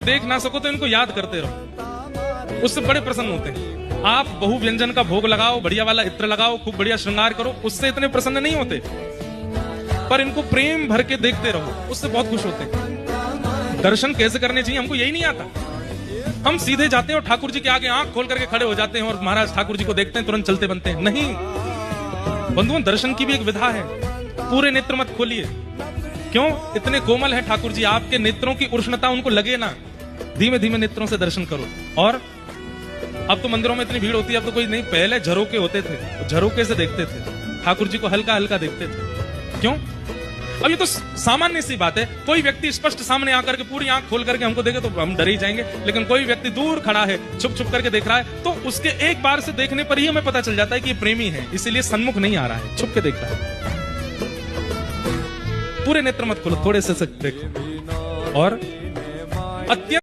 देख ना सको तो इनको याद करते रहो, उससे बड़े प्रसन्न होते हैं। आप बहु व्यंजन का भोग लगाओ, बढ़िया वाला इत्र लगाओ, खूब बढ़िया श्रृंगार करो, उससे इतने प्रसन्न नहीं होते। पर इनको प्रेम भर के देखते रहो, उससे बहुत खुश होते हैं। दर्शन कैसे करने चाहिए हमको यही नहीं आता। हम सीधे जाते हैं और ठाकुर जी के आगे आंख खोल करके खड़े हो जाते हैं और महाराज ठाकुर जी को देखते हैं, तुरंत चलते बनते हैं। नहीं बंधुओं, दर्शन की भी एक विधा है। पूरे नेत्र मत खोलिए। क्यों? इतने कोमल है ठाकुर जी, आपके नेत्रों की उष्णता उनको लगे ना। धीमे धीमे नेत्रों से दर्शन करो। और अब तो मंदिरों में इतनी भीड़ होती है, अब तो कोई नहीं, पहले झरोके होते थे, झरोके से देखते थे ठाकुर जी को, हल्का हल्का देखते थे। क्यों? अब ये तो सामान्य सी बात है। कोई व्यक्ति स्पष्ट सामने आकर के पूरी आंख खोल करके हमको देखे तो हम डर ही जाएंगे, लेकिन कोई व्यक्ति दूर खड़ा है, छुप छुप करके देख रहा है, तो उसके एक बार से देखने पर ही हमें पता चल जाता है कि ये प्रेमी है, इसीलिए सन्मुख नहीं आ रहा है, छुप के देख रहा है। पूरे नेत्र मत खोलो, थोड़े से देखो। और अत्यंत